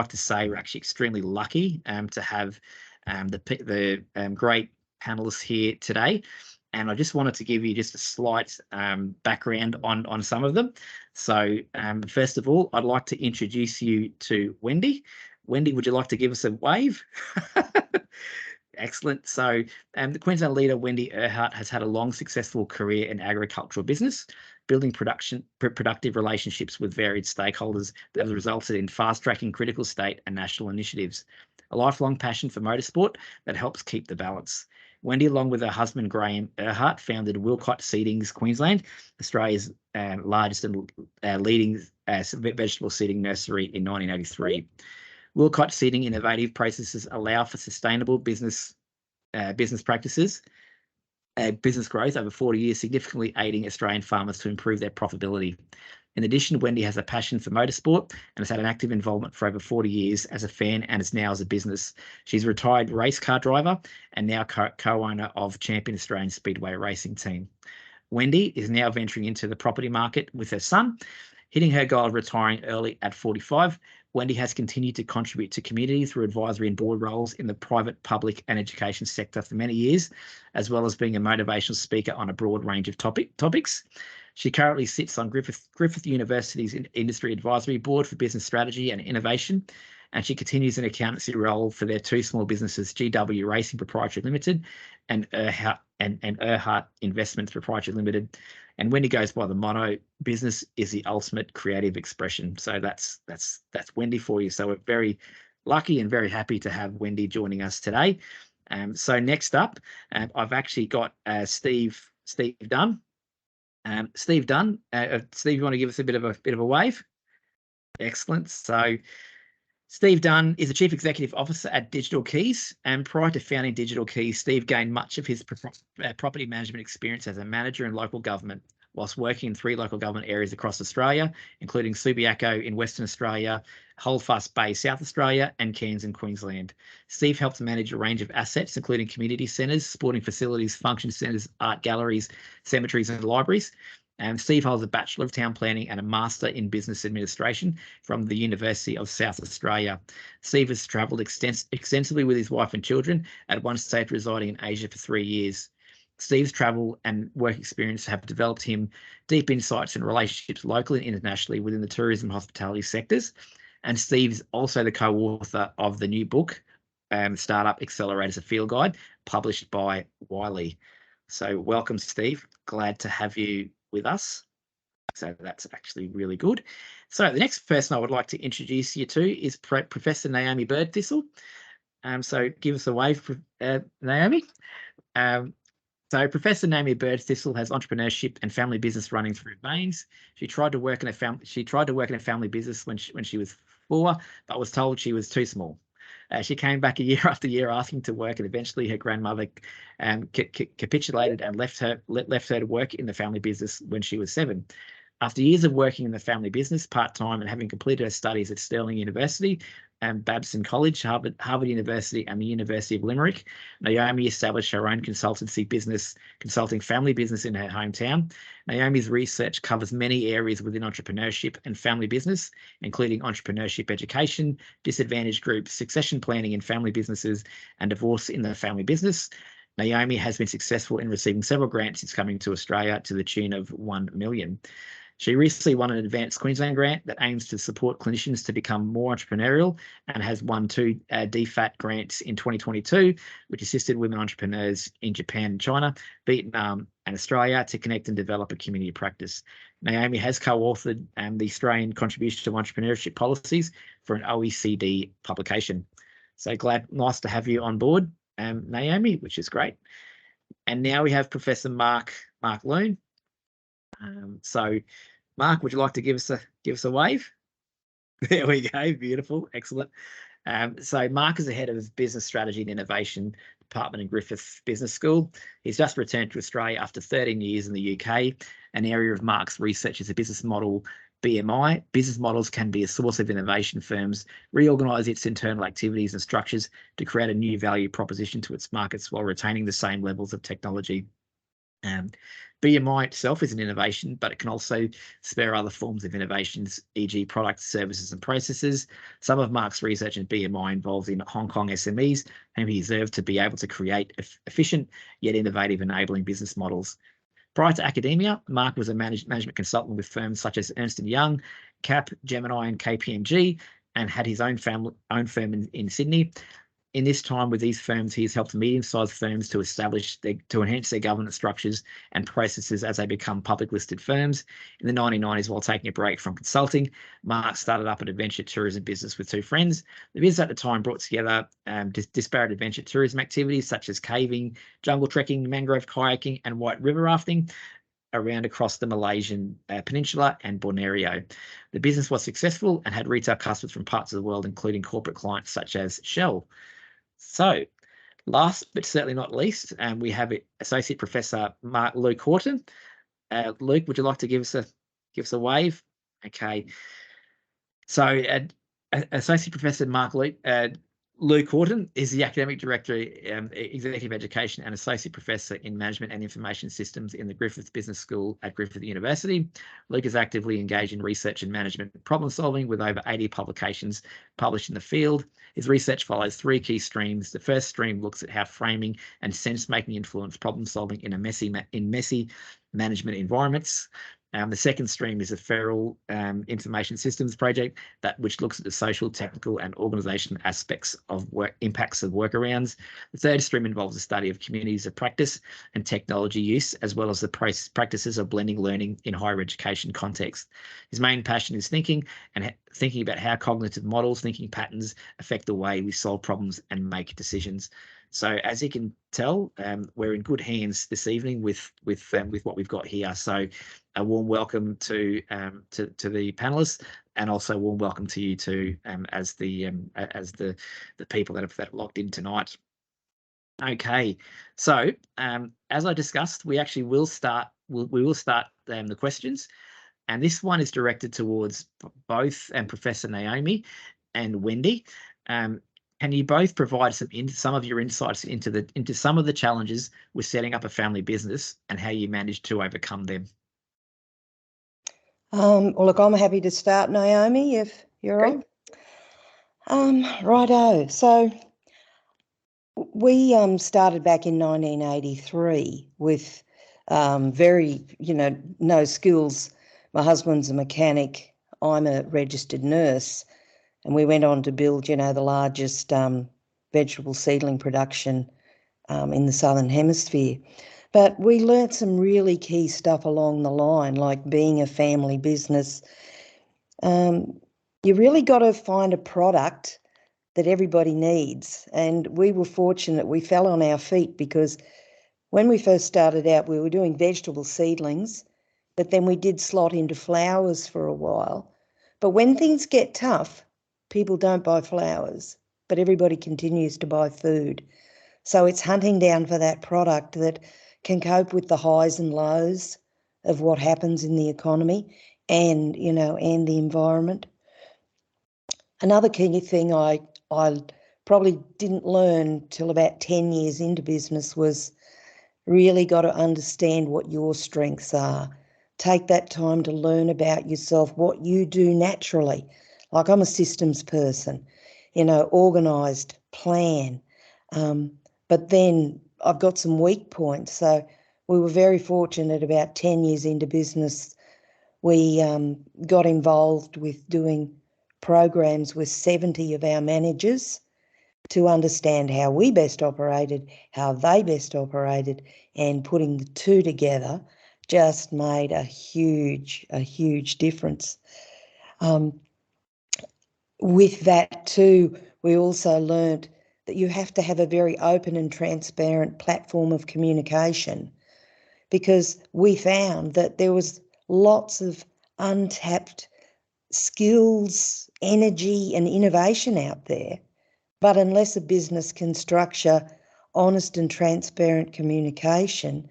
to say we're actually extremely lucky to have the great panelists here today. And I just wanted to give you just a slight background on some of them. So first of all, I'd like to introduce you to Wendy. Wendy, would you like to give us a wave? Excellent. So the Queensland leader, Wendy Erhart, has had a long, successful career in agricultural business, building productive relationships with varied stakeholders that have resulted in fast-tracking critical state and national initiatives. A lifelong passion for motorsport that helps keep the balance. Wendy, along with her husband, Graham Erhart, founded Wilcott Seedings Queensland, Australia's largest and leading vegetable seeding nursery in 1983. Wilcott seeding innovative processes allow for sustainable business practices, business growth over 40 years, significantly aiding Australian farmers to improve their profitability. In addition, Wendy has a passion for motorsport and has had an active involvement for over 40 years as a fan and is now as a business. She's a retired race car driver and now co-owner of Champion Australian Speedway Racing Team. Wendy is now venturing into the property market with her son, hitting her goal of retiring early at 45. Wendy has continued to contribute to community through advisory and board roles in the private, public and education sector for many years, as well as being a motivational speaker on a broad range of topics. She currently sits on Griffith University's Industry Advisory Board for Business Strategy and Innovation, and she continues an accountancy role for their two small businesses, GW Racing Proprietary Limited and Erhart Investments Proprietary Limited. And Wendy goes by the motto, "Business is the ultimate creative expression." So that's Wendy for you. So we're very lucky and very happy to have Wendy joining us today. So next up, I've actually got Steve Dunn. Steve Dunn. Steve, you want to give us a bit of a wave? Excellent. So Steve Dunn is the Chief Executive Officer at Digital Keys, and prior to founding Digital Keys, Steve gained much of his property management experience as a manager in local government, whilst working in 3 local government areas across Australia, including Subiaco in Western Australia, Holdfast Bay, South Australia, and Cairns in Queensland. Steve helped manage a range of assets, including community centres, sporting facilities, function centres, art galleries, cemeteries, and libraries. Steve holds a Bachelor of Town Planning and a Master in Business Administration from the University of South Australia. Steve has travelled extensively with his wife and children, at one stage residing in Asia for 3 years. Steve's travel and work experience have developed him deep insights and relationships locally and internationally within the tourism and hospitality sectors. And Steve's also the co-author of the new book, Startup Accelerators, a Field Guide, published by Wiley. So welcome, Steve. Glad to have you with us. So that's actually really good. So the next person I would like to introduce you to is Professor Naomi Birdthistle. So give us a wave, Naomi. So Professor Naomi Birdthistle has entrepreneurship and family business running through her veins. She tried to work in a family business when she was 4, but was told she was too small. She came back year after year asking to work, and eventually her grandmother capitulated and left her to work in the family business when she was 7. After years of working in the family business part-time and having completed her studies at Stirling University and Babson College, Harvard University and the University of Limerick, Naomi established her own consulting family business in her hometown. Naomi's research covers many areas within entrepreneurship and family business, including entrepreneurship education, disadvantaged groups, succession planning in family businesses, and divorce in the family business. Naomi has been successful in receiving several grants since coming to Australia to the tune of $1 million. She recently won an Advanced Queensland grant that aims to support clinicians to become more entrepreneurial, and has won 2 DFAT grants in 2022, which assisted women entrepreneurs in Japan and China, Vietnam and Australia to connect and develop a community practice. Naomi has co-authored the Australian Contribution to Entrepreneurship Policies for an OECD publication. So nice to have you on board, Naomi, which is great. And now we have Professor Mark Loon. So Mark, would you like to give us a wave? There we go. Beautiful. Excellent. So Mark is the head of Business Strategy and Innovation Department in Griffith Business School. He's just returned to Australia after 13 years in the UK. An area of Mark's research is a business model BMI. Business models can be a source of innovation. Firms reorganise its internal activities and structures to create a new value proposition to its markets while retaining the same levels of technology. BMI itself is an innovation, but it can also spur other forms of innovations, e.g. products, services and processes. Some of Mark's research in BMI involves in Hong Kong SMEs, whom he observed to be able to create efficient yet innovative enabling business models. Prior to academia, Mark was a management consultant with firms such as Ernst & Young, CAP, Gemini and KPMG, and had his own firm in Sydney. In this time with these firms, he has helped medium-sized firms to enhance their governance structures and processes as they become public listed firms. In the 1990s, while taking a break from consulting, Mark started up an adventure tourism business with two friends. The business at the time brought together disparate adventure tourism activities such as caving, jungle trekking, mangrove kayaking, and white river rafting around across the Malaysian peninsula and Borneo. The business was successful and had retail customers from parts of the world, including corporate clients such as Shell. So, last but certainly not least, we have Associate Professor Luke Houghton. Luke, would you like to give us a wave? Okay. So, Associate Professor Luke Houghton is the Academic Director, Executive Education and Associate Professor in Management and Information Systems in the Griffith Business School at Griffith University. Luke is actively engaged in research and management problem solving with over 80 publications published in the field. His research follows three key streams. The first stream looks at how framing and sense-making influence problem solving in messy management environments. The second stream is a federal information systems project which looks at the social, technical, and organizational aspects of impacts of workarounds. The third stream involves a study of communities of practice and technology use, as well as the practices of blending learning in higher education context. His main passion is thinking about how cognitive models, thinking patterns affect the way we solve problems and make decisions. So as you can tell, we're in good hands this evening with what we've got here. So a warm welcome to the panelists, and also a warm welcome to you too, as the people that have logged in tonight. Okay, so as I discussed, we actually will start. We will start the questions, and this one is directed towards both Professor Naomi and Wendy. Can you both provide some of your insights into some of the challenges with setting up a family business and how you managed to overcome them? Well, look, I'm happy to start, Naomi, if you're on. Righto. So we started back in 1983 with very, no skills. My husband's a mechanic. I'm a registered nurse. And we went on to build, the largest vegetable seedling production in the Southern Hemisphere. But we learnt some really key stuff along the line, like being a family business. You really got to find a product that everybody needs. And we were fortunate we fell on our feet, because when we first started out, we were doing vegetable seedlings, but then we did slot into flowers for a while. But when things get tough, people don't buy flowers, but everybody continues to buy food. So it's hunting down for that product that can cope with the highs and lows of what happens in the economy and, and the environment. Another key thing I probably didn't learn till about 10 years into business was really got to understand what your strengths are. Take that time to learn about yourself, what you do naturally. Like, I'm a systems person, organised, plan. But then I've got some weak points. So we were very fortunate about 10 years into business. We got involved with doing programs with 70 of our managers to understand how we best operated, how they best operated, and putting the two together just made a huge difference. With that too, we also learnt that you have to have a very open and transparent platform of communication, because we found that there was lots of untapped skills, energy and innovation out there. But unless a business can structure honest and transparent communication,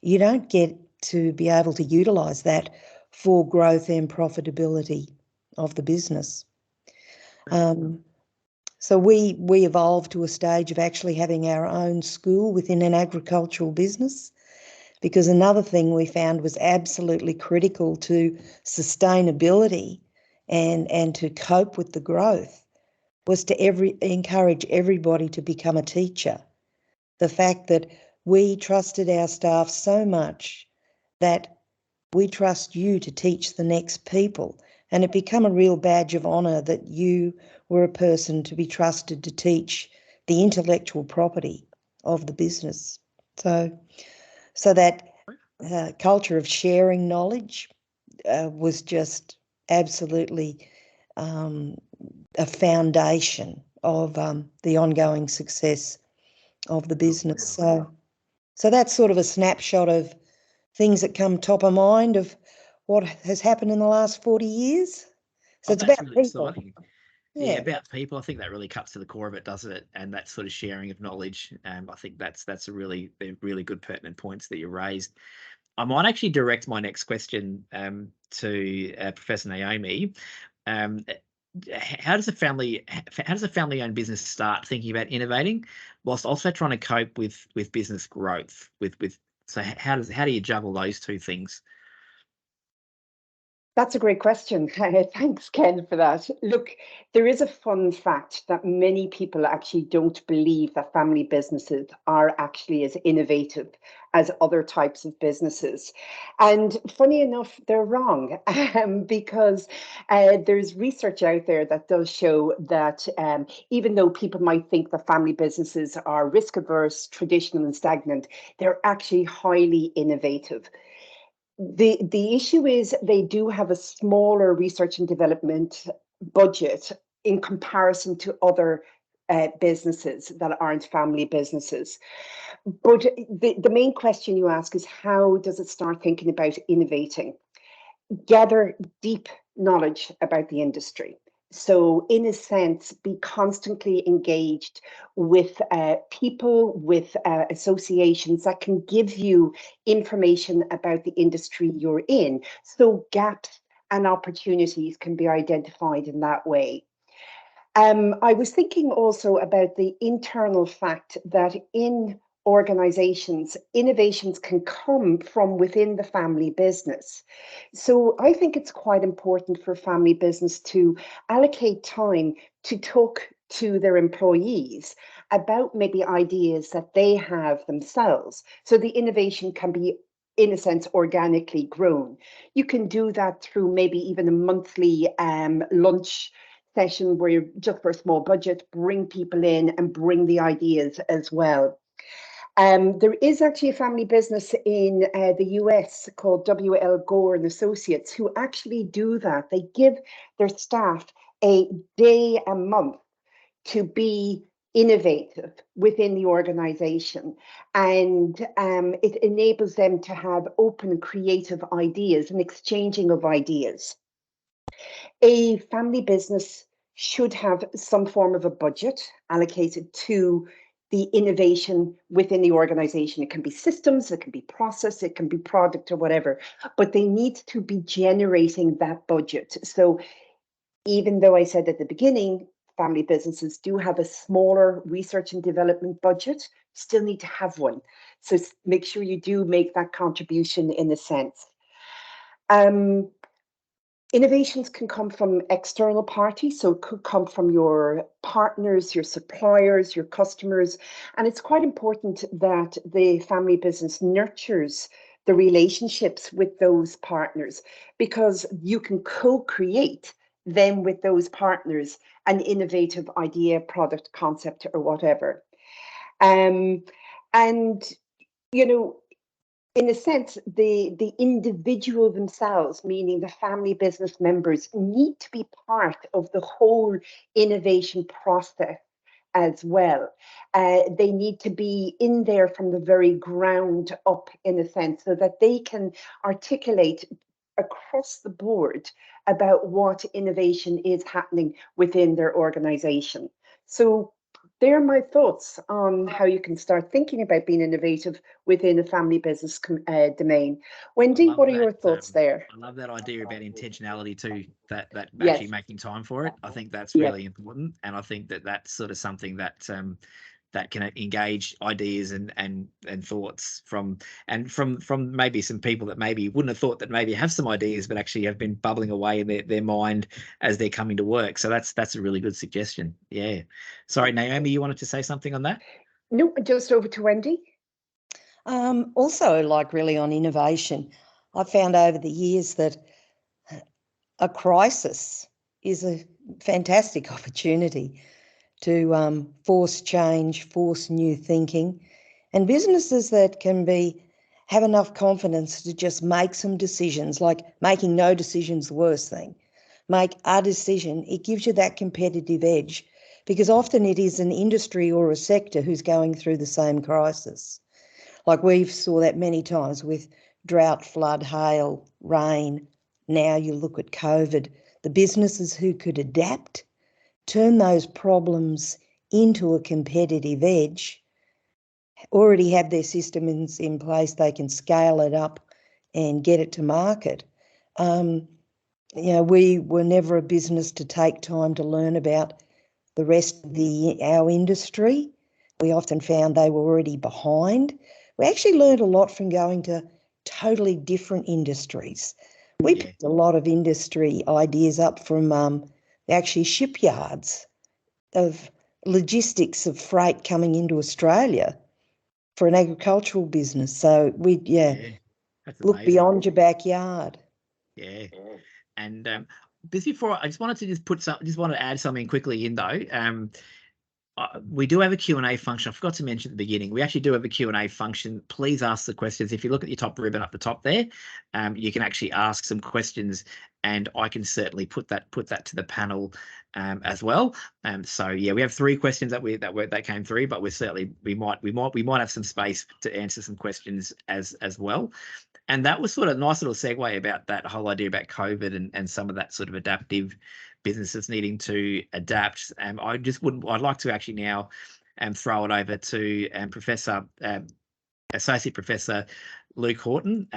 you don't get to be able to utilise that for growth and profitability of the business. So we evolved to a stage of actually having our own school within an agricultural business. because another thing we found was absolutely critical to sustainability and to cope with the growth was to encourage everybody to become a teacher. The fact that we trusted our staff so much that we trust you to teach the next people, and it became a real badge of honour that you were a person to be trusted to teach the intellectual property of the business. So that culture of sharing knowledge was just absolutely a foundation of the ongoing success of the business. So that's sort of a snapshot of things that come top of mind of what has happened in the last 40 years. So it's about really people. exciting. Yeah, about people. I think that really cuts to the core of it, doesn't it? And that sort of sharing of knowledge. I think that's a really good pertinent points that you raised. I might actually direct my next question to Professor Naomi. How does a family-owned business start thinking about innovating, whilst also trying to cope with business growth? So how do you juggle those two things? That's a great question. Thanks, Ken, for that. Look, there is a fun fact that many people actually don't believe that family businesses are actually as innovative as other types of businesses. And funny enough, they're wrong because there's research out there that does show that even though people might think that family businesses are risk averse, traditional and stagnant, they're actually highly innovative. The issue is they do have a smaller research and development budget in comparison to other businesses that aren't family businesses. But the main question you ask is, how does it start thinking about innovating? Gather deep knowledge about the industry. So in a sense, be constantly engaged with people, with associations that can give you information about the industry you're in. So gaps and opportunities can be identified in that way. I was thinking also about the internal fact that in organizations, innovations can come from within the family business. So I think it's quite important for family business to allocate time to talk to their employees about maybe ideas that they have themselves. So the innovation can be, in a sense, organically grown. You can do that through maybe even a monthly lunch session where you're just for a small budget, bring people in and bring the ideas as well. There is actually a family business in the US called W.L. Gore and Associates who actually do that. They give their staff a day a month to be innovative within the organization, and it enables them to have open creative ideas and exchanging of ideas. A family business should have some form of a budget allocated to the innovation within the organization. It can be systems, it can be process, it can be product or whatever, but they need to be generating that budget. So even though I said at the beginning, family businesses do have a smaller research and development budget, still need to have one. So make sure you do make that contribution in a sense. Innovations can come from external parties, so it could come from your partners, your suppliers, your customers, and it's quite important that the family business nurtures the relationships with those partners, because you can co-create then with those partners an innovative idea, product, concept, or whatever. And you know, in a sense, the individual themselves, meaning the family business members, need to be part of the whole innovation process as well. They need to be in there from the very ground up, in a sense, so that they can articulate across the board about what innovation is happening within their organization. So they're my thoughts on how you can start thinking about being innovative within a family business domain. Wendy, what are your thoughts there? I love that idea about intentionality too, that Yes. actually making time for it. I think that's really important. And I think that that's sort of something that that can engage ideas and thoughts from maybe some people that maybe wouldn't have thought that maybe have some ideas, but actually have been bubbling away in their mind as they're coming to work. So that's a really good suggestion. Yeah. Sorry, Naomi, you wanted to say something on that? No, just over to Wendy. Also, like really on innovation, I've found over the years that a crisis is a fantastic opportunity to force change, force new thinking, and businesses that can have enough confidence to just make some decisions, like making no decisions the worst thing. Make a decision, it gives you that competitive edge, because often it is an industry or a sector who's going through the same crisis. Like we've saw that many times with drought, flood, hail, rain. Now you look at COVID, the businesses who could adapt, turn those problems into a competitive edge, already have their systems in place, they can scale it up and get it to market. We were never a business to take time to learn about the rest of our industry. We often found they were already behind. We actually learned a lot from going to totally different industries. We picked a lot of industry ideas up from actually shipyards of logistics of freight coming into Australia for an agricultural business. So we look beyond your backyard. Yeah. And just before, I just wanted to add something quickly in though. We do have a Q&A function. I forgot to mention at the beginning, we actually do have a Q&A function. Please ask the questions. If you look at your top ribbon up the top there, you can actually ask some questions, and I can certainly put that to the panel as well. So yeah, we have 3 questions that came through, but we might have some space to answer some questions as well. And that was sort of a nice little segue about that whole idea about COVID and some of that sort of adaptive businesses needing to adapt. I'd like to actually now throw it over to Associate Professor Luke Houghton.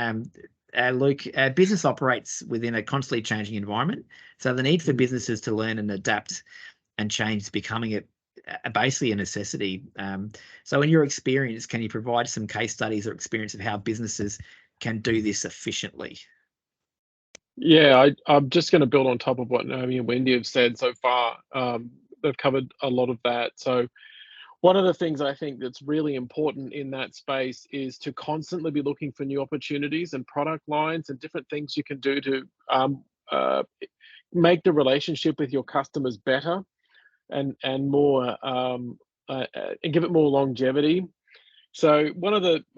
Luke, business operates within a constantly changing environment. So the need for businesses to learn and adapt and change is becoming basically a necessity. So in your experience, can you provide some case studies or experience of how businesses can do this efficiently? Yeah, I'm just going to build on top of what Naomi and Wendy have said so far. They've covered a lot of that. So one of the things I think that's really important in that space is to constantly be looking for new opportunities and product lines and different things you can do to make the relationship with your customers better and more and give it more longevity. So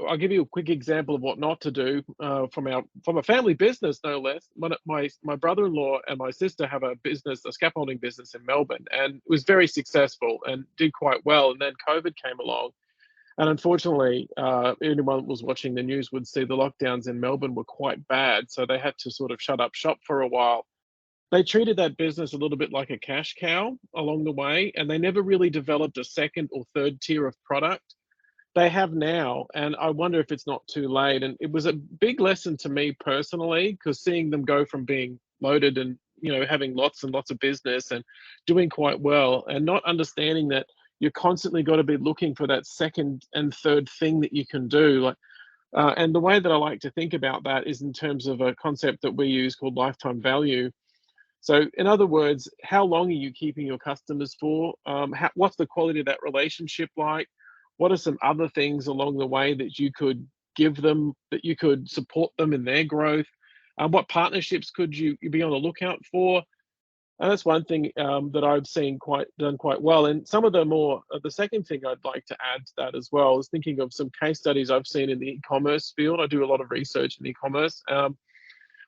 I'll give you a quick example of what not to do from a family business, no less. My brother-in-law and my sister have a scaffolding business in Melbourne, and it was very successful and did quite well. And then COVID came along, and unfortunately, anyone that was watching the news would see the lockdowns in Melbourne were quite bad, so they had to sort of shut up shop for a while. They treated that business a little bit like a cash cow along the way, and they never really developed a second or third tier of product. They have now, and I wonder if it's not too late. And it was a big lesson to me personally, because seeing them go from being loaded and having lots and lots of business and doing quite well, and not understanding that you're constantly got to be looking for that second and third thing that you can do. And the way that I like to think about that is in terms of a concept that we use called lifetime value. So in other words, how long are you keeping your customers for? What's the quality of that relationship like? What are some other things along the way that you could give them, that you could support them in their growth? What partnerships could you be on the lookout for? And that's one thing that I've seen done quite well. And some of the second thing I'd like to add to that as well is thinking of some case studies I've seen in the e-commerce field. I do a lot of research in e-commerce.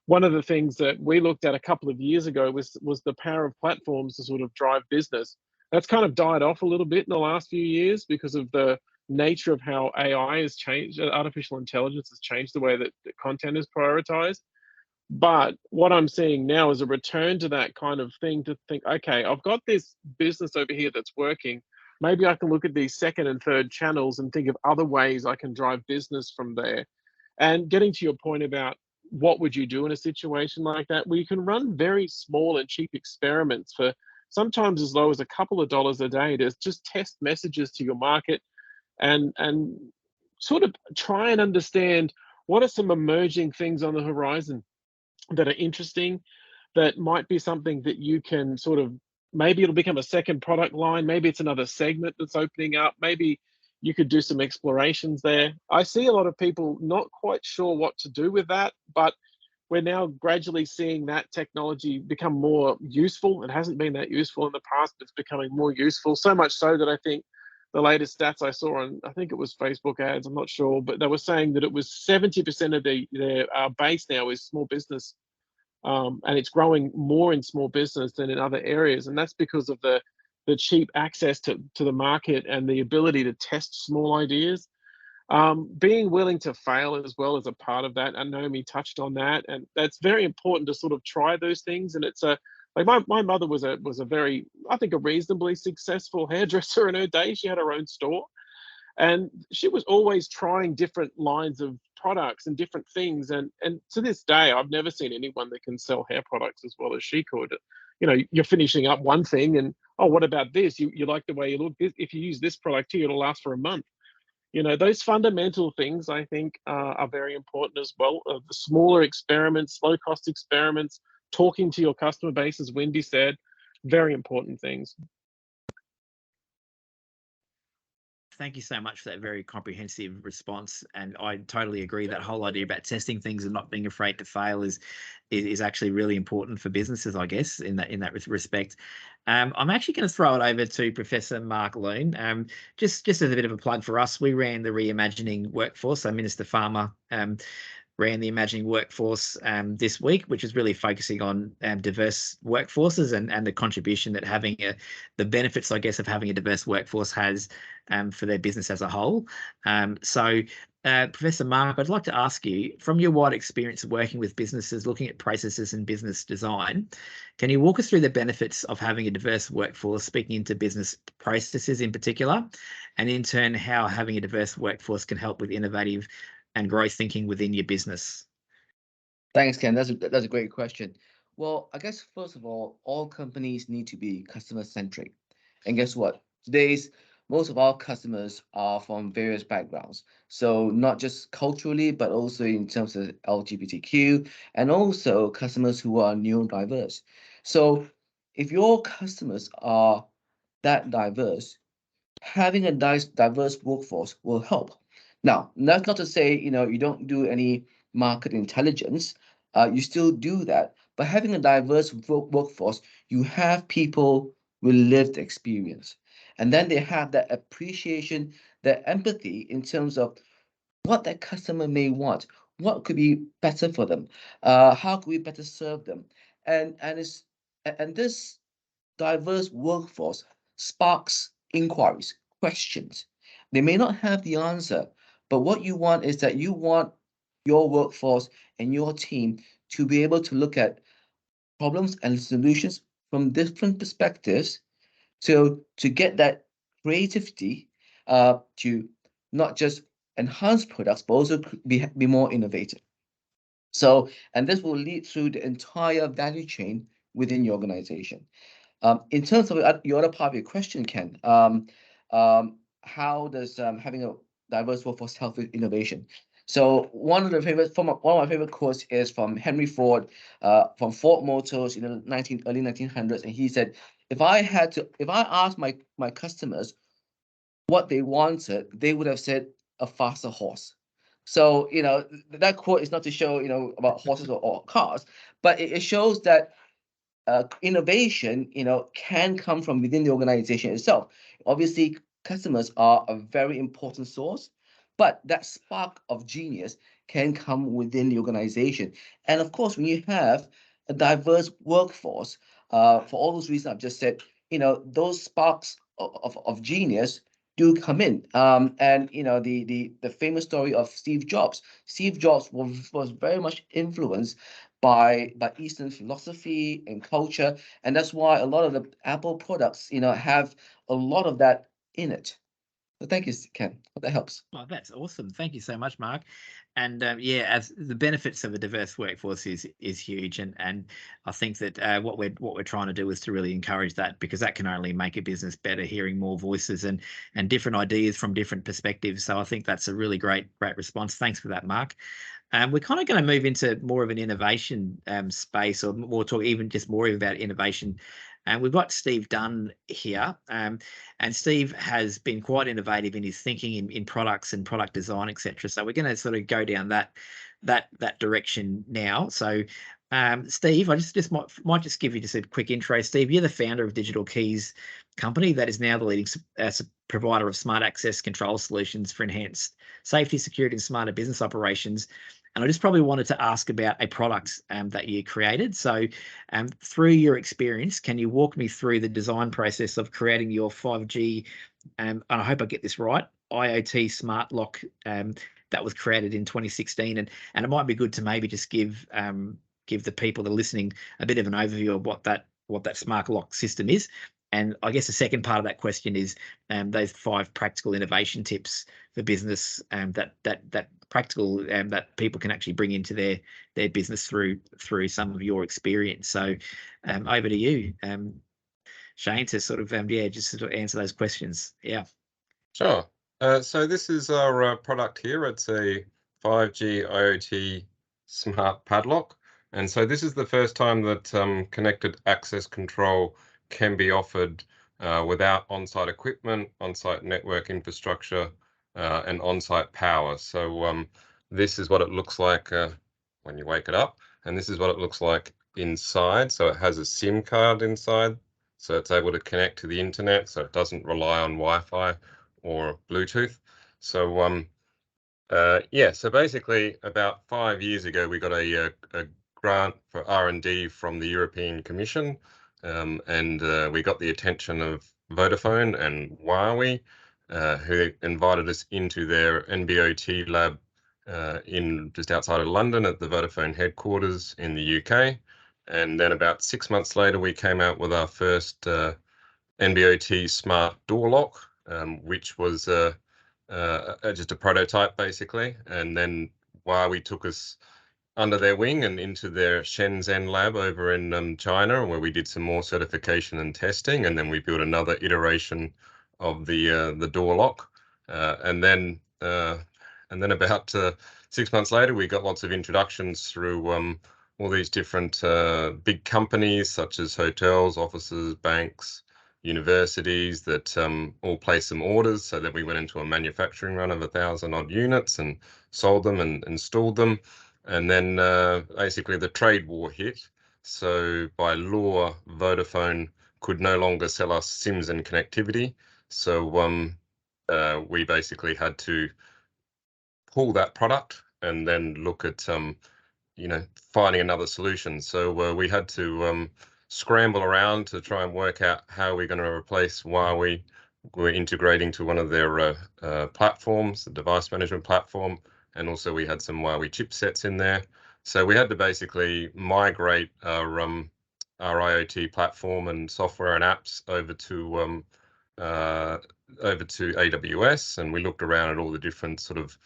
One of the things that we looked at a couple of years ago was the power of platforms to sort of drive business. That's kind of died off a little bit in the last few years because of the nature of how AI has changed, artificial intelligence has changed the way that content is prioritized. But what I'm seeing now is a return to that kind of thing, to think, okay, I've got this business over here that's working. Maybe I can look at these second and third channels and think of other ways I can drive business from there. And getting to your point about what would you do in a situation like that, well, you can run very small and cheap experiments for sometimes as low as a couple of dollars a day to just test messages to your market and sort of try and understand what are some emerging things on the horizon that are interesting, that might be something that you can sort of, maybe it'll become a second product line, maybe it's another segment that's opening up, maybe you could do some explorations there. I see a lot of people not quite sure what to do with that, but we're now gradually seeing that technology become more useful. It hasn't been that useful in the past, but it's becoming more useful, so much so that I think the latest stats I saw on, I think it was Facebook ads, I'm not sure, but they were saying that it was 70% of their base now is small business. And it's growing more in small business than in other areas. And that's because of the cheap access to the market and the ability to test small ideas. Being willing to fail as well as a part of that. And Naomi touched on that. And that's very important to sort of try those things. And it's like my mother was a very, I think, a reasonably successful hairdresser in her day. She had her own store. And she was always trying different lines of products and different things. And to this day, I've never seen anyone that can sell hair products as well as she could. You know, you're finishing up one thing and, oh, what about this? You like the way you look. If you use this product here, it'll last for a month. You know, those fundamental things, I think, are very important as well. The smaller experiments, low cost experiments, talking to your customer base, as Wendy said, very important things. Thank you so much for that very comprehensive response, and I totally agree. That whole idea about testing things and not being afraid to fail is actually really important for businesses, I guess, in that respect. I'm actually going to throw it over to Professor Mark Loon. Just as a bit of a plug for us, we ran the Reimagining Workforce. So Minister Farmer ran the Imagining Workforce this week, which is really focusing on diverse workforces and the contribution that the benefits, I guess, of having a diverse workforce has for their business as a whole. Professor Mark, I'd like to ask you, from your wide experience of working with businesses, looking at processes and business design, can you walk us through the benefits of having a diverse workforce, speaking into business processes in particular, and in turn, how having a diverse workforce can help with innovative and growth thinking within your business? Thanks, Ken. That's a great question. Well, I guess first of all companies need to be customer centric. And guess what? Most of our customers are from various backgrounds. So not just culturally, but also in terms of LGBTQ, and also customers who are neurodiverse. So if your customers are that diverse, having a diverse workforce will help. Now, that's not to say, you don't do any market intelligence. You still do that. But having a diverse workforce, you have people with lived experience. And then they have that appreciation, that empathy in terms of what that customer may want, what could be better for them, how could we better serve them. And this diverse workforce sparks inquiries, questions. They may not have the answer, but what you want is that you want your workforce and your team to be able to look at problems and solutions from different perspectives, to get that creativity to not just enhance products, but also be more innovative. So, and this will lead through the entire value chain within your organization. In terms of your other part of your question, Ken, how does having a diverse workforce help with innovation? So one of my favorite quotes is from Henry Ford, from Ford Motors in the early 1900s, and he said, if I asked my customers what they wanted, they would have said a faster horse. So that quote is not to show about horses or cars, but it shows that innovation, can come from within the organization itself. Obviously, customers are a very important source, but that spark of genius can come within the organization. And of course, when you have a diverse workforce, for all those reasons I've just said, those sparks of genius do come in. And the famous story of Steve Jobs. Steve Jobs was very much influenced by Eastern philosophy and culture, and that's why a lot of the Apple products, have a lot of that in it. So thank you, Ken. Hope that helps. Oh, that's awesome. Thank you so much, Mark. And yeah, as the benefits of a diverse workforce is huge, and I think that what we're trying to do is to really encourage that, because that can only make a business better, hearing more voices and different ideas from different perspectives. So I think that's a really great response. Thanks for that, Mark. We're kind of going to move into more of an innovation space, or more talk even just more about innovation. And we've got Steve Dunn here, and Steve has been quite innovative in his thinking in products and product design, etc. So we're going to sort of go down that direction now. So, Steve, I just might just give you just a quick intro. Steve, you're the founder of Digital Keys company that is now the leading provider of smart access control solutions for enhanced safety, security, and smarter business operations. And I just probably wanted to ask about a product that you created. So through your experience, can you walk me through the design process of creating your 5G, and I hope I get this right, IoT smart lock that was created in 2016? And it might be good to maybe just give the people that are listening a bit of an overview of what that smart lock system is. And I guess the second part of that question is those 5 practical innovation tips for business that practical that people can actually bring into their business through some of your experience. So over to you, Shane, to sort of just sort of answer those questions. Yeah. Sure. So this is our product here. It's a 5G IoT smart padlock. And so this is the first time that connected access control can be offered without on-site equipment, on-site network infrastructure, and on-site power. So this is what it looks like when you wake it up, and this is what it looks like inside. So it has a SIM card inside, so it's able to connect to the internet, so it doesn't rely on Wi-Fi or Bluetooth. So yeah, so basically about 5 years ago, we got a grant for R&D from the European Commission, and we got the attention of Vodafone and Huawei, who invited us into their NB-OT lab in just outside of London at the Vodafone headquarters in the UK. And then about 6 months later, we came out with our first NB-OT smart door lock, which was just a prototype basically. And then Huawei took us under their wing and into their Shenzhen lab over in China, where we did some more certification and testing, and then we built another iteration of the door lock, and then about 6 months later, we got lots of introductions through all these different big companies such as hotels, offices, banks, universities that all placed some orders. So then we went into a manufacturing run of 1,000 odd units and sold them and installed them. And then basically the trade war hit. So by law, Vodafone could no longer sell us SIMs and connectivity. So we basically had to pull that product and then look at finding another solution. So we had to scramble around to try and work out how we're going to replace Huawei. We're integrating to one of their platforms, the device management platform. And also we had some Huawei chipsets in there. So we had to basically migrate our IoT platform and software and apps over to AWS. And we looked around at all the different sort of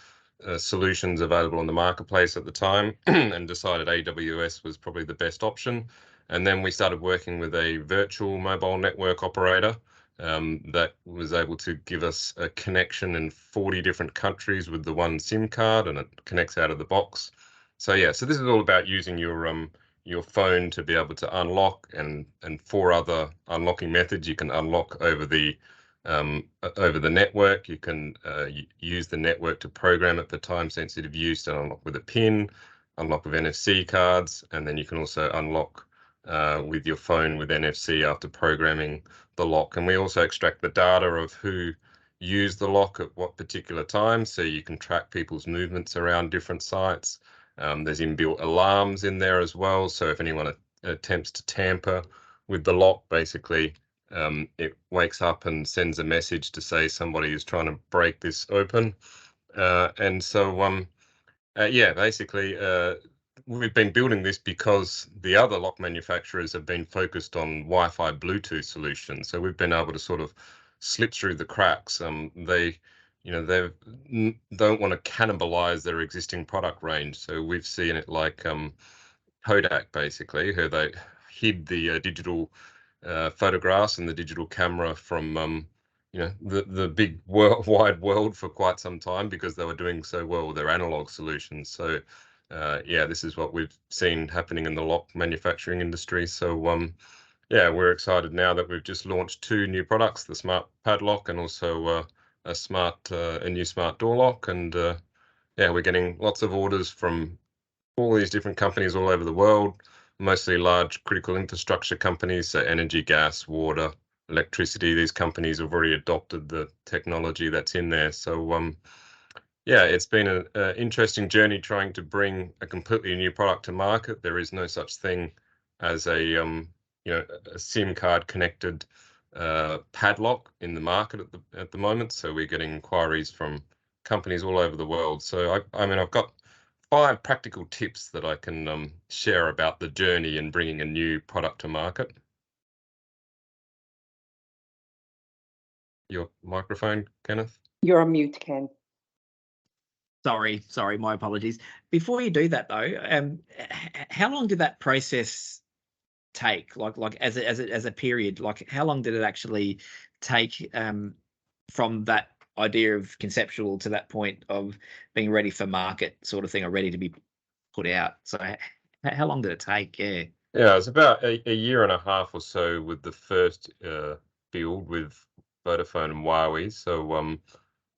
solutions available on the marketplace at the time and decided AWS was probably the best option. And then we started working with a virtual mobile network operator that was able to give us a connection in 40 different countries with the one SIM card, and it connects out of the box. So yeah, so this is all about using your phone to be able to unlock, and 4 other unlocking methods. You can unlock over the network. You can use the network to program it for time-sensitive use, and unlock with a PIN, unlock with NFC cards, and then you can also unlock with your phone with NFC after programming the lock. And we also extract the data of who used the lock at what particular time, so you can track people's movements around different sites. There's inbuilt alarms in there as well, so if anyone attempts to tamper with the lock, basically it wakes up and sends a message to say somebody is trying to break this open. And so yeah, basically we've been building this because the other lock manufacturers have been focused on Wi-Fi Bluetooth solutions. So we've been able to sort of slip through the cracks. They don't want to cannibalize their existing product range. So we've seen it like Kodak, basically, who they hid the digital photographs and the digital camera from the big wide world for quite some time because they were doing so well with their analog solutions. So yeah, this is what we've seen happening in the lock manufacturing industry. So yeah, we're excited now that we've just launched 2 new products, the smart padlock and also a new smart door lock. And yeah, we're getting lots of orders from all these different companies all over the world, mostly large critical infrastructure companies, so energy, gas, water, electricity. These companies have already adopted the technology that's in there. So yeah, it's been an interesting journey trying to bring a completely new product to market. There is no such thing as a a SIM card connected padlock in the market at the moment. So we're getting inquiries from companies all over the world. So I mean, I've got 5 practical tips that I can share about the journey in bringing a new product to market. Your microphone, Kenneth? You're on mute, Ken. Sorry, my apologies. Before you do that though, how long did that process take? Like as a period, like how long did it actually take from that idea of conceptual to that point of being ready for market sort of thing, or ready to be put out? So how long did it take? Yeah. Yeah, it's about a year and a half or so with the first build with Vodafone and Huawei. So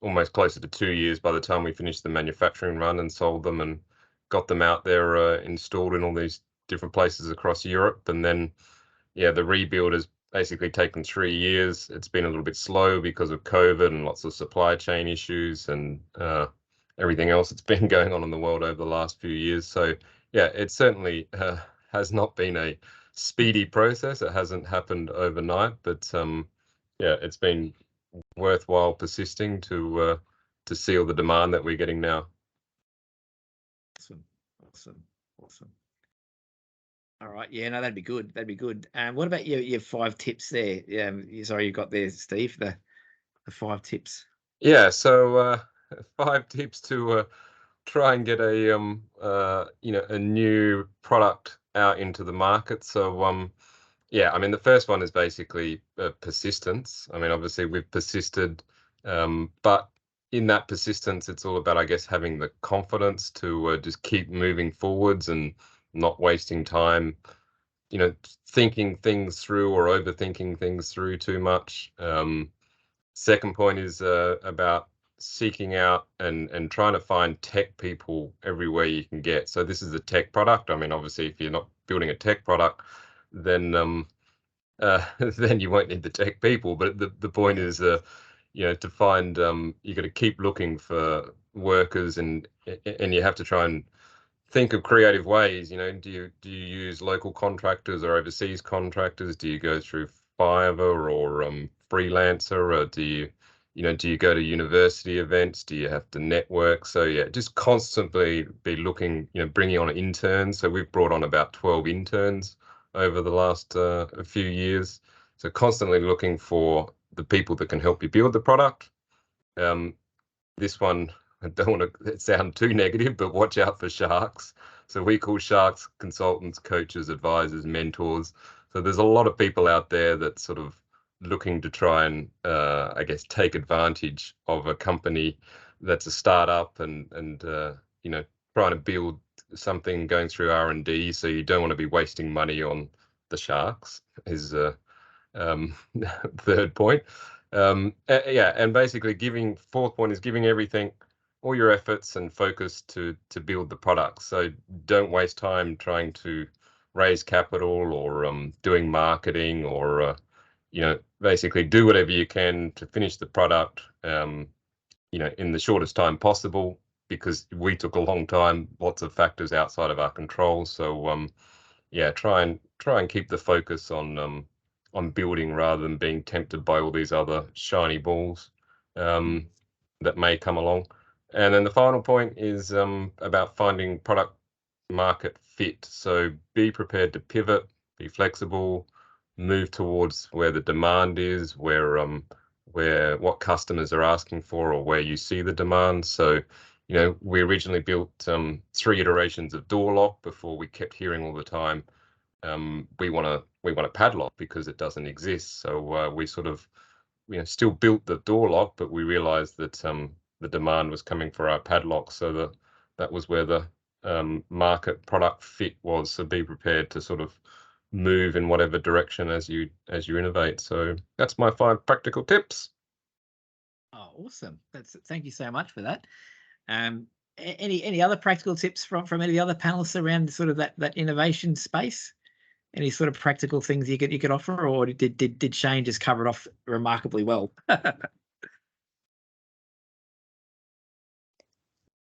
almost closer to 2 years by the time we finished the manufacturing run and sold them and got them out there installed in all these different places across Europe. And then, yeah, the rebuild has basically taken 3 years. It's been a little bit slow because of COVID and lots of supply chain issues and everything else that's been going on in the world over the last few years. So, yeah, it certainly has not been a speedy process. It hasn't happened overnight, but yeah, it's been worthwhile persisting to see all the demand that we're getting now. Awesome. All right, yeah, no, that'd be good. What about your 5 tips there? Sorry, you got there, Steve. The 5 tips. Yeah, so 5 tips to try and get a a new product out into the market. So yeah, I mean, the first one is basically persistence. I mean, obviously we've persisted, but in that persistence, it's all about, I guess, having the confidence to just keep moving forwards and not wasting time, thinking things through or overthinking things through too much. Second point is about seeking out and trying to find tech people everywhere you can get. So this is a tech product. I mean, obviously, if you're not building a tech product, then then you won't need the tech people. But the point is, to find you got to keep looking for workers, and you have to try and think of creative ways. Do you use local contractors or overseas contractors? Do you go through Fiverr or Freelancer, or do you go to university events? Do you have to network? So yeah, just constantly be looking, bringing on interns. So we've brought on about 12 interns over the last a few years. So constantly looking for the people that can help you build the product. This one, I don't want to sound too negative, but watch out for sharks. So we call sharks consultants, coaches, advisors, mentors. So there's a lot of people out there that sort of looking to try and, I guess, take advantage of a company that's a startup and trying to build something, going through R&D. So you don't want to be wasting money on the sharks is third point. Yeah, and basically fourth point is giving everything, all your efforts and focus to build the product. So don't waste time trying to raise capital or doing marketing or basically do whatever you can to finish the product in the shortest time possible, because we took a long time, lots of factors outside of our control. So yeah, try and keep the focus on building rather than being tempted by all these other shiny balls that may come along. And then the final point is about finding product market fit. So be prepared to pivot, be flexible, move towards where the demand is, where what customers are asking for or where you see the demand. So, you know, we originally built 3 iterations of door lock before we kept hearing all the time, we want a padlock because it doesn't exist. So we sort of, you know, still built the door lock, but we realized that the demand was coming for our padlock. So that was where the market product fit was. So be prepared to sort of move in whatever direction as you innovate. So that's my 5 practical tips. Oh, awesome! Thank you so much for that. Any other practical tips from any of the other panelists around sort of that innovation space? Any sort of practical things you could offer, or did Shane just cover it off remarkably well?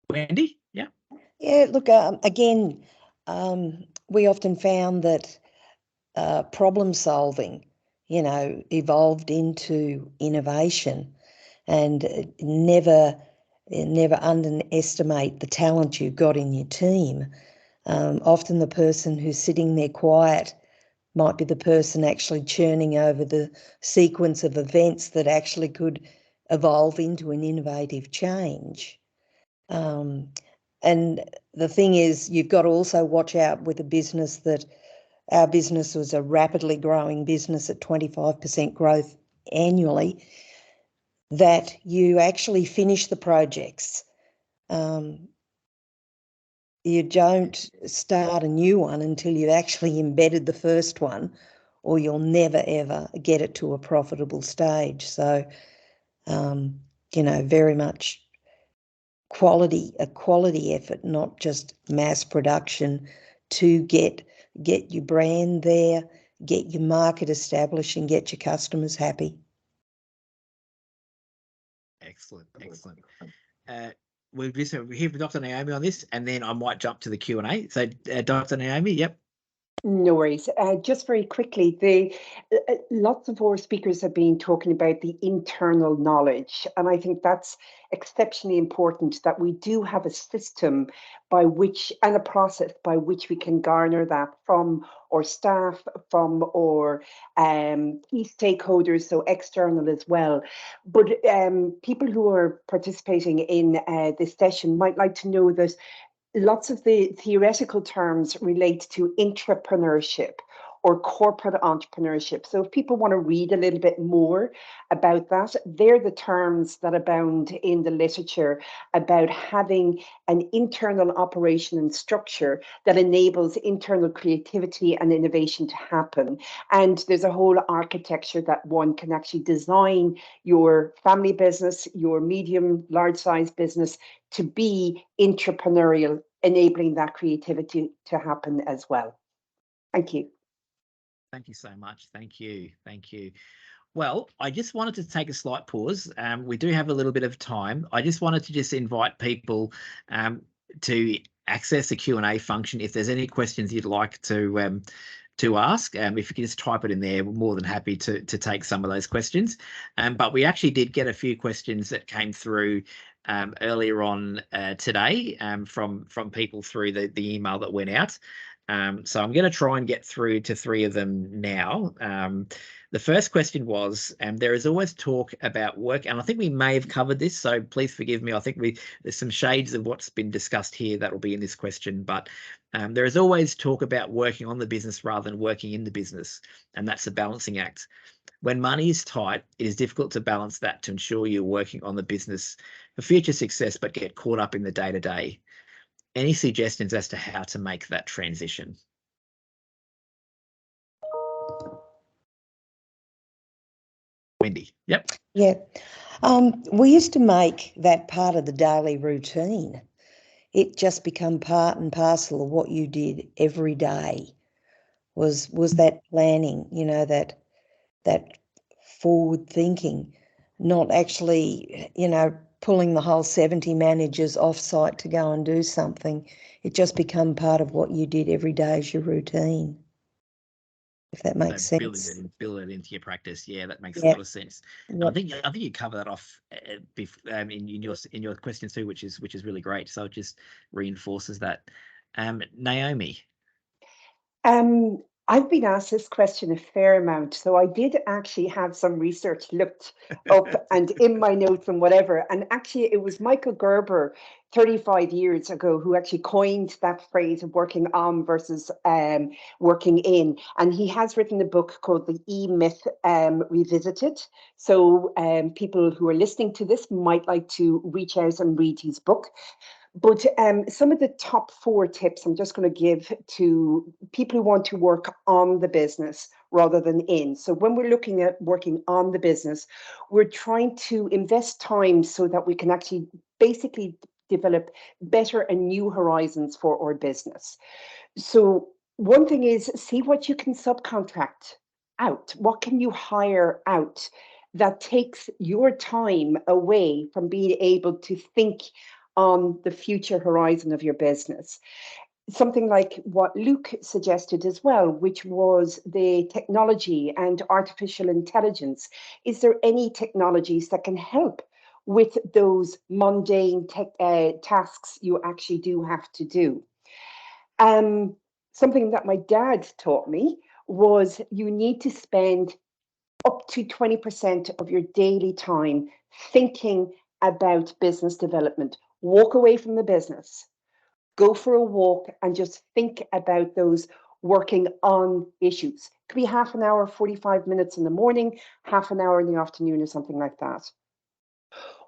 Wendy, yeah. Yeah, look, again, we often found that problem solving, you know, evolved into innovation, and never underestimate the talent you've got in your team. Often the person who's sitting there quiet might be the person actually churning over the sequence of events that actually could evolve into an innovative change. And the thing is, you've got to also watch out with a business that our business was a rapidly growing business at 25% growth annually, that you actually finish the projects. You don't start a new one until you've actually embedded the first one, or you'll never, ever get it to a profitable stage. So, you know, very much a quality effort, not just mass production, to get your brand there, get your market established, and get your customers happy. Excellent. We'll hear from Dr. Naomi on this, and then I might jump to the Q&A. So, Dr. Naomi, yep. No worries. Just very quickly, lots of our speakers have been talking about the internal knowledge, and I think that's exceptionally important, that we do have a system by which, and a process by which we can garner that from our staff, from our key stakeholders, so external as well. But people who are participating in this session might like to know that lots of the theoretical terms relate to intrapreneurship or corporate entrepreneurship. So if people want to read a little bit more about that, they're the terms that abound in the literature about having an internal operation and structure that enables internal creativity and innovation to happen. And there's a whole architecture that one can actually design your family business, your medium, large size business to be intrapreneurial, enabling that creativity to happen as well. Thank you. Thank you so much. Thank you. Well, I just wanted to take a slight pause. We do have a little bit of time. I just wanted to invite people to access the Q&A function. If there's any questions you'd like to ask, if you can just type it in there, we're more than happy to take some of those questions. But we actually did get a few questions that came through earlier on today from people through the email that went out. So I'm going to try and get through to 3 of them now. The first question was, there is always talk about work, and I think we may have covered this, so please forgive me. I think there's some shades of what's been discussed here that will be in this question, but there is always talk about working on the business rather than working in the business, and that's a balancing act. When money is tight, it is difficult to balance that to ensure you're working on the business for future success, but get caught up in the day-to-day. Any suggestions as to how to make that transition? Wendy, yep. Yeah. We used to make that part of the daily routine. It just become part and parcel of what you did every day. Was that planning, you know, that forward thinking, not actually, you know, pulling the whole 70 managers off-site to go and do something. It just become part of what you did every day as your routine, if that makes sense. Build it into your practice. Yeah, that makes a lot of sense. Yep. I think you cover that off in your questions too, which is really great. So it just reinforces that. Naomi. I've been asked this question a fair amount, so I did actually have some research looked up and in my notes and whatever. And actually, it was Michael Gerber 35 years ago who actually coined that phrase of working on versus working in. And he has written a book called The E-Myth Revisited. So people who are listening to this might like to reach out and read his book. But some of the top 4 tips I'm just going to give to people who want to work on the business rather than in. So when we're looking at working on the business, we're trying to invest time so that we can actually basically develop better and new horizons for our business. So one thing is, see what you can subcontract out. What can you hire out that takes your time away from being able to think on the future horizon of your business? Something like what Luke suggested as well, which was the technology and artificial intelligence. Is there any technologies that can help with those mundane tasks you actually do have to do? Something that my dad taught me was you need to spend up to 20% of your daily time thinking about business development. Walk away from the business, go for a walk and just think about those working on issues. It could be half an hour, 45 minutes in the morning, half an hour in the afternoon or something like that.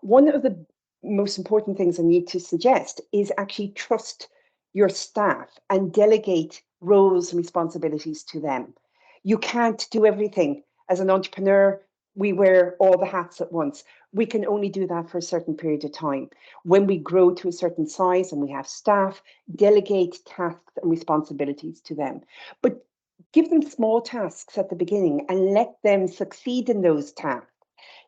One of the most important things I need to suggest is actually trust your staff and delegate roles and responsibilities to them. You can't do everything. As an entrepreneur, we wear all the hats at once. We can only do that for a certain period of time. When we grow to a certain size and we have staff, delegate tasks and responsibilities to them. But give them small tasks at the beginning and let them succeed in those tasks.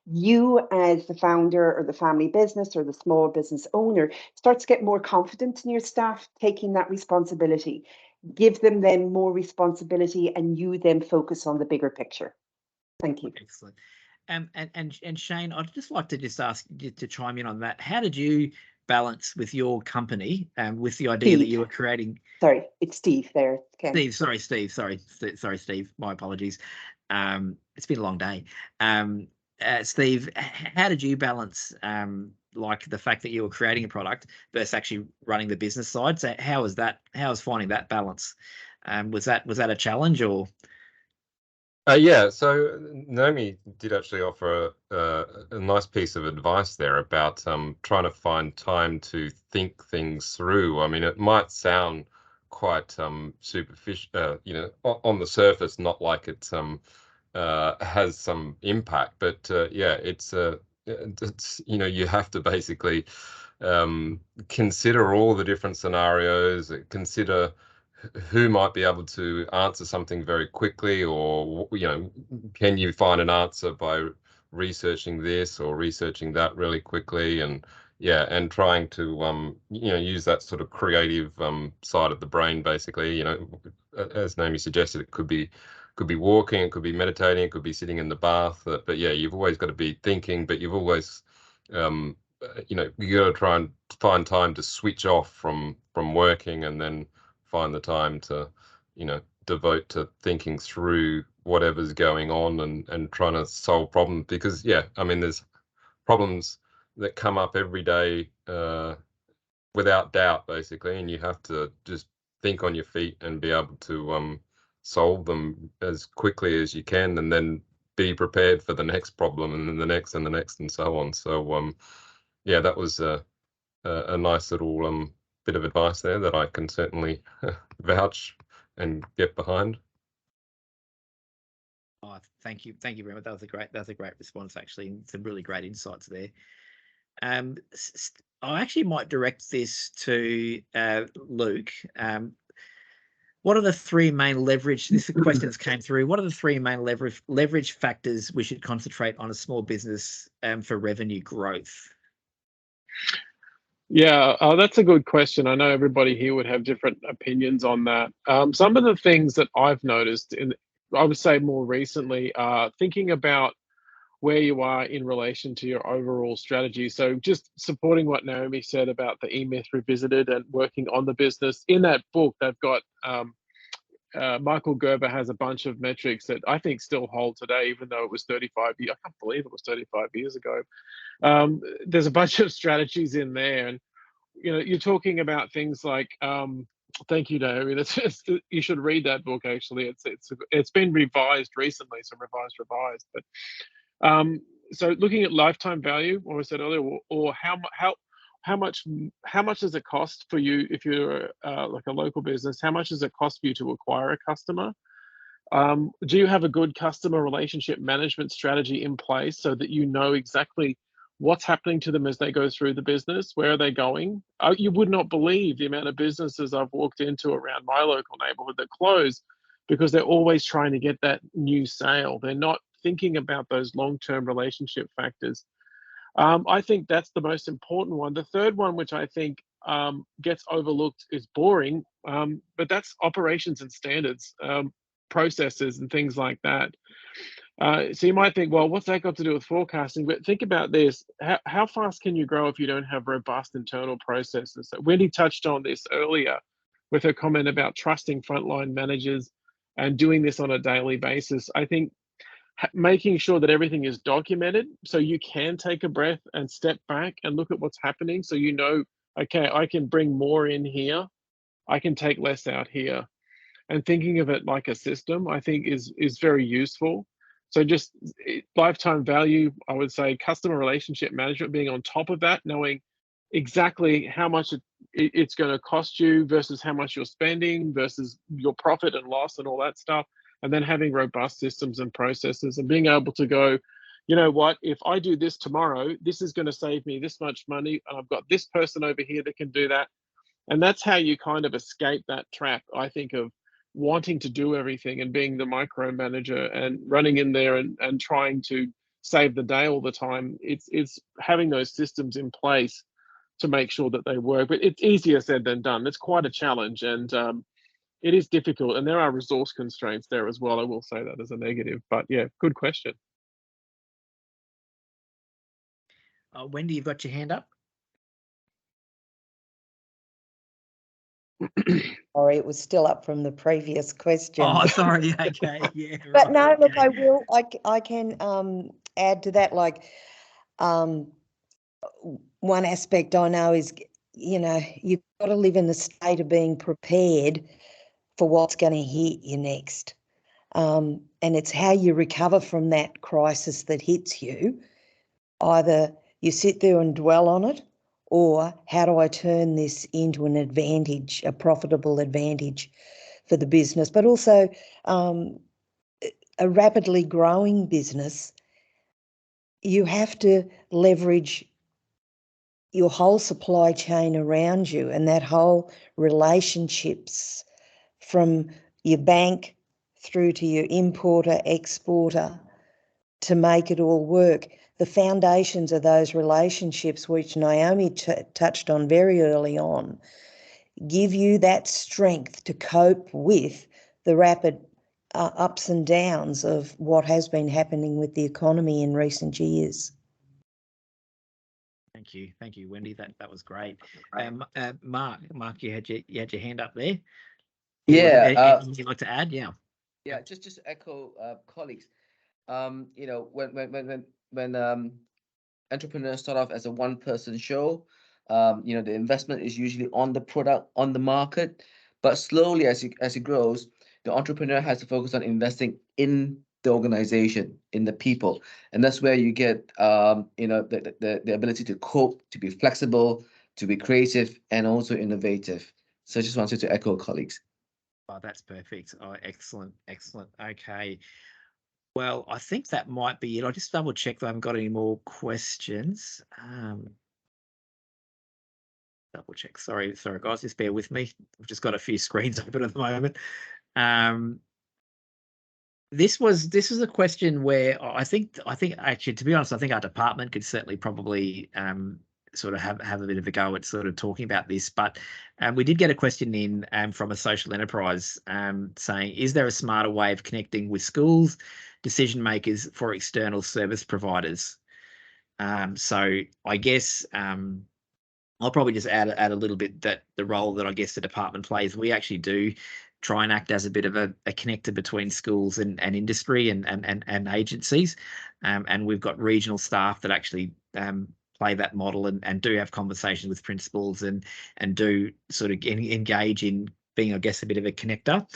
You, as the founder or the family business or the small business owner, start to get more confident in your staff taking that responsibility. Give them then more responsibility and you then focus on the bigger picture. Thank you. Excellent. And Shane, I'd just like to just ask you to chime in on that. How did you balance with your company with the idea that you were creating? Sorry, it's Steve there. Ken. Steve. My apologies. It's been a long day. Steve, how did you balance like the fact that you were creating a product versus actually running the business side? So how was finding that balance? Was that a challenge or? Yeah, so Naomi did actually offer a nice piece of advice there about trying to find time to think things through. I mean, it might sound quite superficial, on the surface, not like it has some impact, but yeah, it's you have to basically consider all the different scenarios, consider who might be able to answer something very quickly, or can you find an answer by researching this or researching that really quickly, and and trying to use that sort of creative side of the brain, basically. As Naomi suggested, it could be walking, it could be meditating, it could be sitting in the bath, but yeah, you've always got to be thinking, but you've always you got to try and find time to switch off from working, and then find the time to devote to thinking through whatever's going on and trying to solve problems, because I mean, there's problems that come up every day without doubt, basically, and you have to just think on your feet and be able to solve them as quickly as you can, and then be prepared for the next problem, and then the next and the next and so on. So yeah, that was a nice little bit of advice there that I can certainly vouch and get behind. Oh, thank you very much. That was a great response, actually, and some really great insights there. I actually might direct this to Luke. What are the 3 main leverage? This question came through. What are the 3 main leverage factors we should concentrate on a small business for revenue growth? Yeah, that's a good question. I know everybody here would have different opinions on that. Some of the things that I've noticed, I would say more recently, are thinking about where you are in relation to your overall strategy. So just supporting what Naomi said about the E-Myth Revisited and working on the business. In that book, they've got Michael Gerber has a bunch of metrics that I think still hold today, even though it was 35 years. I can't believe it was 35 years ago. There's a bunch of strategies in there, and you're talking about things like. Thank you, Naomi. You should read that book. Actually, it's been revised recently, so revised. But so looking at lifetime value, or I said earlier, or how much does it cost for you if you're like a local business? How much does it cost for you to acquire a customer? Do you have a good customer relationship management strategy in place so that you know exactly what's happening to them as they go through the business? Where are they going? You would not believe the amount of businesses I've walked into around my local neighborhood that close because they're always trying to get that new sale. They're not thinking about those long-term relationship factors. I think that's the most important one. The third one, which I think gets overlooked, is boring, but that's operations and standards, processes and things like that. So you might think, well, what's that got to do with forecasting? But think about this. How fast can you grow if you don't have robust internal processes? So Wendy touched on this earlier with her comment about trusting frontline managers and doing this on a daily basis. I think making sure that everything is documented so you can take a breath and step back and look at what's happening so you know, okay, I can bring more in here, I can take less out here. And thinking of it like a system, I think is very useful. So just lifetime value, I would say customer relationship management, being on top of that, knowing exactly how much it's going to cost you versus how much you're spending versus your profit and loss and all that stuff. And then having robust systems and processes and being able to go, you know what, if I do this tomorrow, this is going to save me this much money. And I've got this person over here that can do that. And that's how you kind of escape that trap, I think, of wanting to do everything and being the micromanager and running in there and trying to save the day all the time. It's having those systems in place to make sure that they work. But it's easier said than done. It's quite a challenge, and it is difficult. And there are resource constraints there as well. I will say that as a negative. But yeah, good question. Wendy, you've got your hand up. Sorry, it was still up from the previous question. Oh, sorry. Okay, yeah. But right. no, look, I will. I can add to that. Like, one aspect I know is, you've got to live in the state of being prepared for what's going to hit you next, and it's how you recover from that crisis that hits you. Either you sit there and dwell on it, or how do I turn this into an advantage, a profitable advantage for the business? But also a rapidly growing business, you have to leverage your whole supply chain around you and that whole relationships from your bank through to your importer, exporter to make it all work. The foundations of those relationships, which Naomi touched on very early on, give you that strength to cope with the rapid ups and downs of what has been happening with the economy in recent years. Thank you, Wendy. That was great. Mark, you had your hand up there. Yeah. Anything you'd like to add? Yeah. Yeah, just to echo colleagues. When entrepreneurs start off as a one-person show, the investment is usually on the product, on the market, but slowly as it grows, the entrepreneur has to focus on investing in the organization, in the people, and that's where you get the ability to cope, to be flexible, to be creative, and also innovative. So I just wanted to echo colleagues. Oh, that's perfect. Oh, excellent. Okay. Well, I think that might be it. I'll just double check that I haven't got any more questions. Double check. Sorry, guys. Just bear with me. I've just got a few screens open at the moment. This was a question where I think actually, to be honest, I think our department could certainly probably sort of have a bit of a go at sort of talking about this. But we did get a question in from a social enterprise saying, is there a smarter way of connecting with schools, decision makers for external service providers? So I guess I'll probably just add a little bit that the role that I guess the department plays, we actually do try and act as a bit of a connector between schools and industry and agencies. And we've got regional staff that actually play that model and do have conversations with principals and do sort of engage in being, I guess, a bit of a connector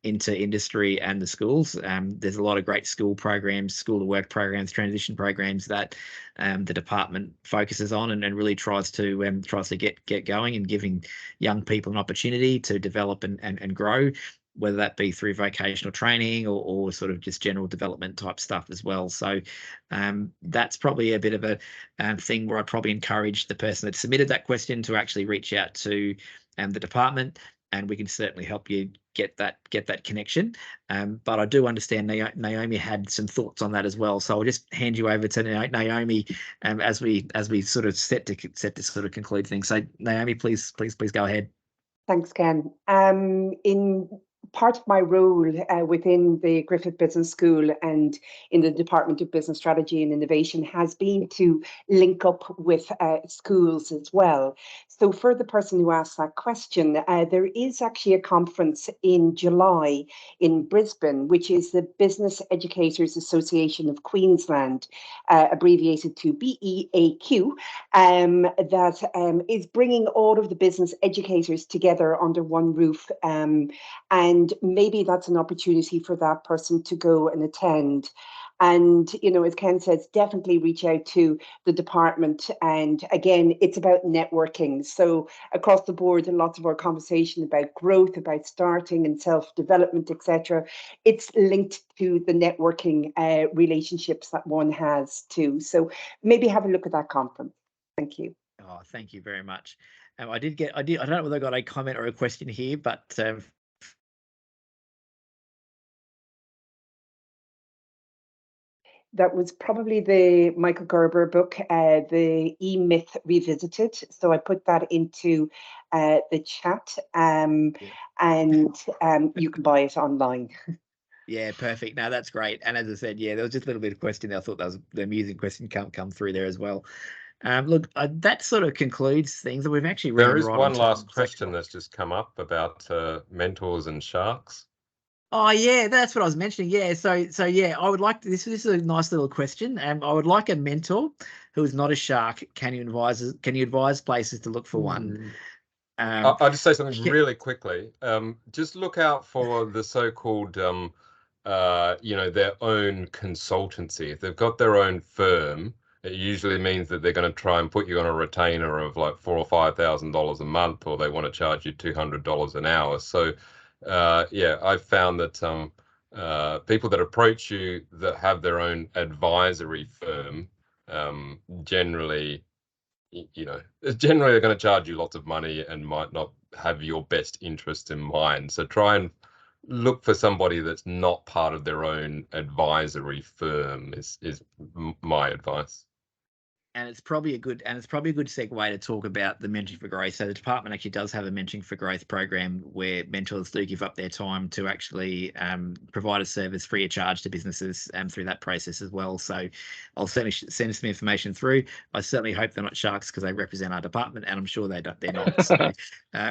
into industry and the schools. There's a lot of great school programs, school to work programs, transition programs that the department focuses on and really tries to get going, and giving young people an opportunity to develop and grow, whether that be through vocational training or sort of just general development type stuff as well. So that's probably a bit of a thing where I'd probably encourage the person that submitted that question to actually reach out to the department, and we can certainly help you get that connection. But I do understand Naomi had some thoughts on that as well. So I'll just hand you over to Naomi as we sort of set to sort of conclude things. So Naomi, please go ahead. Thanks, Ken. In part of my role within the Griffith Business School and in the Department of Business Strategy and Innovation has been to link up with schools as well. So for the person who asked that question, there is actually a conference in July in Brisbane, which is the Business Educators Association of Queensland, abbreviated to BEAQ, that is bringing all of the business educators together under one roof. And maybe that's an opportunity for that person to go and attend. And, you know, as Ken says, definitely reach out to the department. And again, it's about networking. So across the board, lots of our conversation about growth, about starting and self-development, etc. It's linked to the networking relationships that one has too. So maybe have a look at that conference. Thank you. Oh, thank you very much. I don't know whether I got a comment or a question here, but that was probably the Michael Gerber book, the E-Myth Revisited. So I put that into the chat, and you can buy it online. Yeah, perfect. No, that's great. And as I said, yeah, there was just a little bit of question there. I thought that was the amusing question come through there as well. Look, that sort of concludes things. We've actually there is one last question that's just come up about mentors and sharks. Oh yeah, that's what I was mentioning. Yeah, so yeah, I would like to, this is a nice little question. I would like a mentor who is not a shark. Can you advise places to look for one? I'll just say something really quickly. Just look out for the so-called you know, their own consultancy. If they've got their own firm, it usually means that they're going to try and put you on a retainer of like $4,000 or $5,000 a month, or they want to charge you $200 an hour. So yeah, I've found that people that approach you that have their own advisory firm generally, you know, generally they're going to charge you lots of money and might not have your best interest in mind. So try and look for somebody that's not part of their own advisory firm is my advice. And it's probably a good segue to talk about the Mentoring for Growth. So the department actually does have a Mentoring for Growth program where mentors do give up their time to actually provide a service free of charge to businesses through that process as well. So I'll certainly send some information through. I certainly hope they're not sharks because they represent our department, and I'm sure they're not. So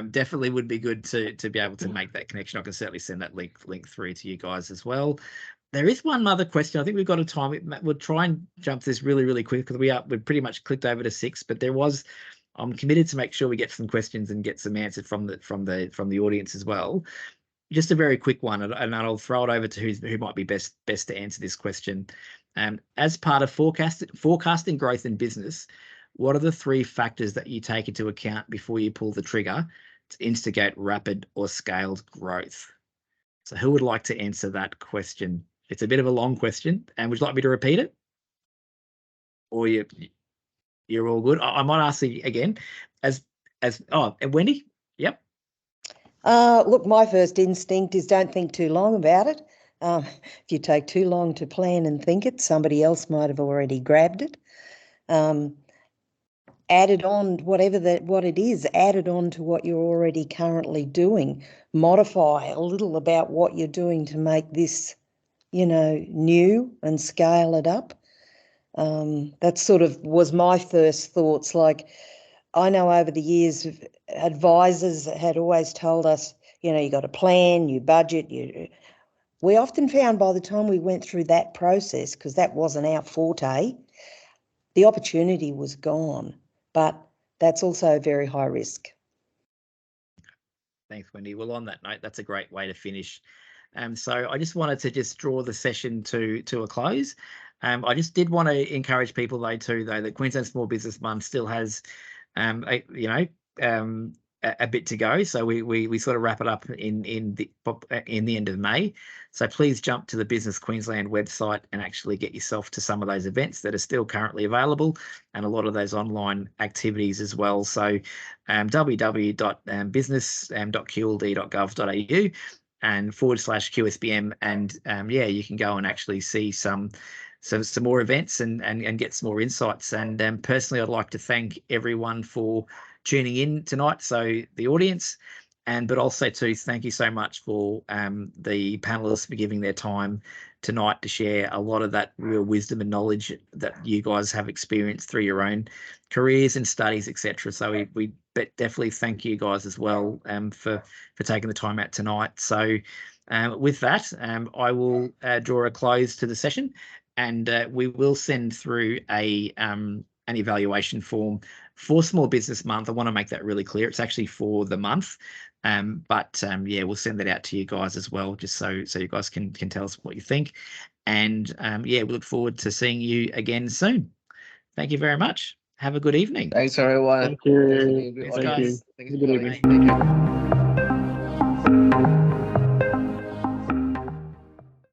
definitely would be good to be able to make that connection. I can certainly send that link through to you guys as well. There is one other question. I think we've got a time. We'll try and jump this really quick because we've pretty much clicked over to 6. But there was, I'm committed to make sure we get some questions and get some answers from the audience as well. Just a very quick one, and I'll throw it over to who might be best to answer this question. As part of forecasting growth in business, what are the 3 factors that you take into account before you pull the trigger to instigate rapid or scaled growth? So who would like to answer that question? It's a bit of a long question, and would you like me to repeat it? Or you're all good? I might ask you again. And Wendy? Yep. Look, my first instinct is don't think too long about it. If you take too long to plan and think it, somebody else might have already grabbed it. Added on, what it is, added on to what you're already currently doing. Modify a little about what you're doing to make this, you know, new and scale it up. That sort of was my first thoughts. Like, I know over the years, advisors had always told us, you got to plan, you budget, we often found by the time we went through that process, because that wasn't our forte, the opportunity was gone, but that's also very high risk. Thanks, Wendy. Well, on that note, that's a great way to finish. So I just wanted to just draw the session to a close. I just did want to encourage people that Queensland Small Business Month still has, a bit to go. So we sort of wrap it up in the end of May. So please jump to the Business Queensland website and actually get yourself to some of those events that are still currently available, and a lot of those online activities as well. So www.business.qld.gov.au and /QSBM, and you can go and actually see some more events and get some more insights. And personally, I'd like to thank everyone for tuning in tonight, so the audience, but also to thank you so much for the panelists for giving their time tonight to share a lot of that real wisdom and knowledge that you guys have experienced through your own careers and studies, etc. So we definitely thank you guys as well for taking the time out tonight. So with that, I will draw a close to the session, and we will send through an evaluation form for Small Business Month. I want to make that really clear. It's actually for the month, but we'll send that out to you guys as well, just so you guys can tell us what you think. And we look forward to seeing you again soon. Thank you very much. Have a good evening. Thanks, everyone. Thank you. Thanks for being with Thanks, the audience. guys. Thanks for Good coming. evening. Take care.